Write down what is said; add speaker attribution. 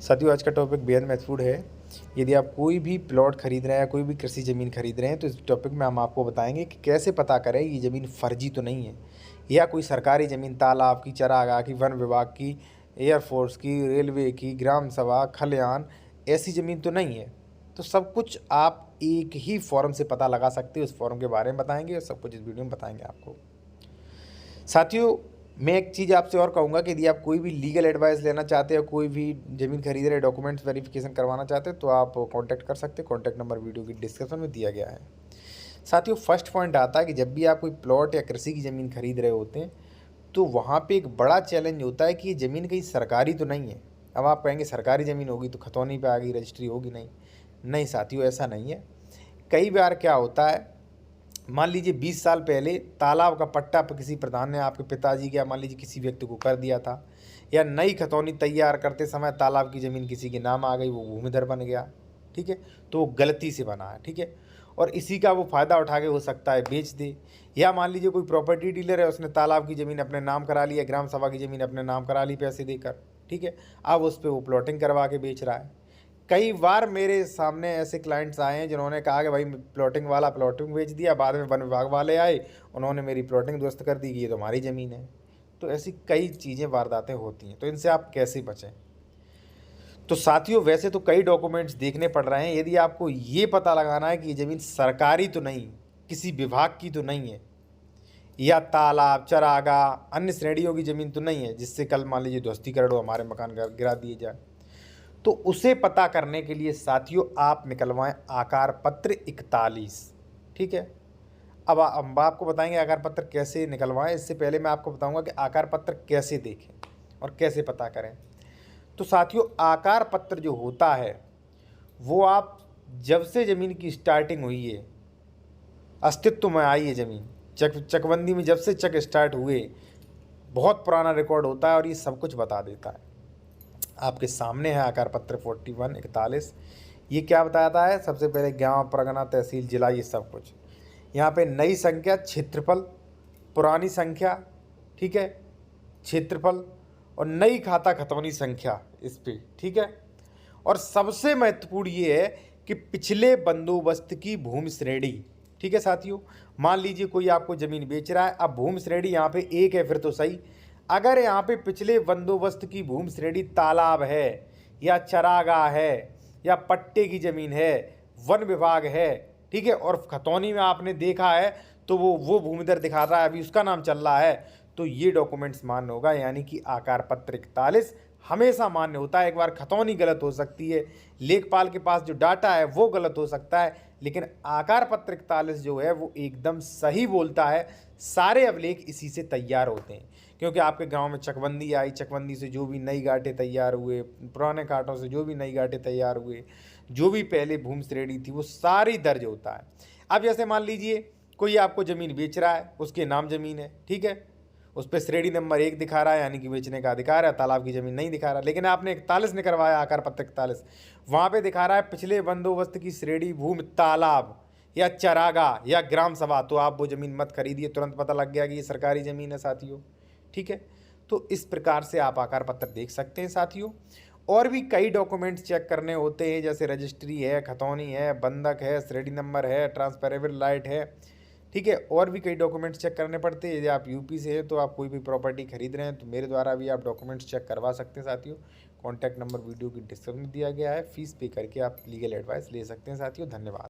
Speaker 1: साथियों, आज का टॉपिक बेहद महत्वपूर्ण है। यदि आप कोई भी प्लॉट खरीद रहे हैं, कोई भी कृषि ज़मीन खरीद रहे हैं, तो इस टॉपिक में हम आपको बताएँगे कि कैसे पता करें ये ज़मीन फर्जी तो नहीं है या कोई सरकारी ज़मीन तालाब की, चरागाह की, वन विभाग की, एयरफोर्स की, रेलवे की, ग्राम सभा, खलिहान ऐसी ज़मीन तो नहीं है। तो सब कुछ आप एक ही फ़ोरम से पता लगा सकते हो। उस फ़ोरम के बारे में बताएँगे और सब कुछ इस वीडियो में बताएँगे आपको। साथियों, मैं एक चीज़ आपसे और कहूँगा कि यदि आप कोई भी लीगल एडवाइस लेना चाहते हो, कोई भी ज़मीन खरीद रहे, डॉक्यूमेंट्स वेरिफिकेशन करवाना चाहते हैं, तो आप कॉन्टैक्ट कर सकते हैं। कॉन्टैक्ट नंबर वीडियो की डिस्क्रिप्शन में दिया गया है। साथियों, फर्स्ट पॉइंट आता है कि जब भी आप कोई प्लॉट या कृषि की ज़मीन खरीद रहे होते हैं, तो वहाँ पे एक बड़ा चैलेंज होता है कि ये ज़मीन कहीं सरकारी तो नहीं है। अब आप कहेंगे सरकारी ज़मीन होगी तो खतौनी पे आ गई, रजिस्ट्री होगी नहीं। नहीं साथियों, ऐसा नहीं है। कई बार क्या होता है, मान लीजिए 20 साल पहले तालाब का पट्टा किसी प्रधान ने आपके पिताजी के या मान लीजिए किसी व्यक्ति को कर दिया था, या नई खतौनी तैयार करते समय तालाब की ज़मीन किसी के नाम आ गई, वो भूमिधर बन गया, ठीक है, तो वो गलती से बना है, ठीक है, और इसी का वो फ़ायदा उठा के हो सकता है बेच दे। या मान लीजिए कोई प्रॉपर्टी डीलर है, उसने तालाब की ज़मीन अपने नाम करा ली, या ग्राम सभा की ज़मीन अपने नाम करा ली पैसे देकर, ठीक है, अब उस पर वो प्लॉटिंग करवा के बेच रहा है। कई बार मेरे सामने ऐसे क्लाइंट्स आए हैं जिन्होंने कहा कि भाई प्लॉटिंग वाला प्लॉटिंग बेच दिया, बाद में वन विभाग वाले आए, उन्होंने मेरी प्लॉटिंग ध्वस्त कर दी कि ये तो हमारी ज़मीन है। तो ऐसी कई चीज़ें, वारदातें होती हैं, तो इनसे आप कैसे बचें? तो साथियों, वैसे तो कई डॉक्यूमेंट्स देखने पड़ रहे हैं। यदि आपको ये पता लगाना है कि ये ज़मीन सरकारी तो नहीं, किसी विभाग की तो नहीं है, या तालाब, चरागाह, अन्य श्रेणियों की ज़मीन तो नहीं है, जिससे कल मान लीजिए ध्वस्तीकरण हो, हमारे मकान गिरा दिए जाए, तो उसे पता करने के लिए साथियों आप निकलवाएं आकार पत्र 41, ठीक है। अब हम आपको बताएंगे आकार पत्र कैसे निकलवाएं। इससे पहले मैं आपको बताऊंगा कि आकार पत्र कैसे देखें और कैसे पता करें। तो साथियों, आकार पत्र जो होता है वो आप जब से ज़मीन की स्टार्टिंग हुई है, अस्तित्व में आई है ज़मीन, चकबंदी में जब से चक स्टार्ट हुए, बहुत पुराना रिकॉर्ड होता है और ये सब कुछ बता देता है। आपके सामने है आकार पत्र 4141। ये क्या बताता है? सबसे पहले गांव, परगना, तहसील, जिला, ये सब कुछ। यहाँ पे नई संख्या, क्षेत्रफल, पुरानी संख्या, ठीक है, क्षेत्रफल, और नई खाता खतौनी संख्या इस पे, ठीक है। और सबसे महत्वपूर्ण ये है कि पिछले बंदोबस्त की भूमि श्रेणी, ठीक है साथियों। मान लीजिए कोई आपको ज़मीन बेच रहा है, अब भूमि श्रेणी यहाँ पे एक है, फिर तो सही। अगर यहाँ पे पिछले बंदोबस्त की भूमि श्रेणी तालाब है, या चरागाह है, या पट्टे की ज़मीन है, वन विभाग है, ठीक है, और खतौनी में आपने देखा है तो वो भूमिधर दिखा रहा है, अभी उसका नाम चल रहा है, तो ये डॉक्यूमेंट्स मान्य होगा। यानी कि आकार पत्र 41 हमेशा मान्य होता है। एक बार खतौनी गलत हो सकती है, लेखपाल के पास जो डाटा है वो गलत हो सकता है, लेकिन आकार पत्र 41 जो है वो एकदम सही बोलता है। सारे अभिलेख इसी से तैयार होते हैं, क्योंकि आपके गांव में चकबंदी आई, चकबंदी से जो भी नई गांठें तैयार हुए, पुराने कांटों से जो भी नई गांठें तैयार हुए, जो भी पहले भूमि श्रेणी थी वो सारी दर्ज होता है। अब जैसे मान लीजिए कोई आपको ज़मीन बेच रहा है, उसके नाम ज़मीन है, ठीक है, उस पर श्रेणी नंबर 1 दिखा रहा है, यानी कि बेचने का अधिकार है, तालाब की ज़मीन नहीं दिखा रहा, लेकिन आपने 41 ने करवाया आकार पत्र 41, वहाँ पे दिखा रहा है पिछले बंदोबस्त की श्रेणी भूमि तालाब, या चरागाह, या ग्राम सभा, तो आप वो ज़मीन मत खरीदिए। तुरंत पता लग गया कि ये सरकारी ज़मीन है साथियों, ठीक है। तो इस प्रकार से आप आकार पत्र देख सकते हैं साथियों। और भी कई डॉक्यूमेंट्स चेक करने होते हैं, जैसे रजिस्ट्री है, खतौनी है, बंधक है, श्रेणी नंबर है, ट्रांसफरेबल राइट है, ठीक है, और भी कई डॉक्यूमेंट्स चेक करने पड़ते हैं। यदि आप यूपी से हैं तो आप कोई भी प्रॉपर्टी खरीद रहे हैं तो मेरे द्वारा भी आप डॉक्यूमेंट्स चेक करवा सकते हैं साथियों। कॉन्टैक्ट नंबर वीडियो की डिस्क्रिप्शन में दिया गया है। फीस पे करके आप लीगल एडवाइस ले सकते हैं साथियों। धन्यवाद।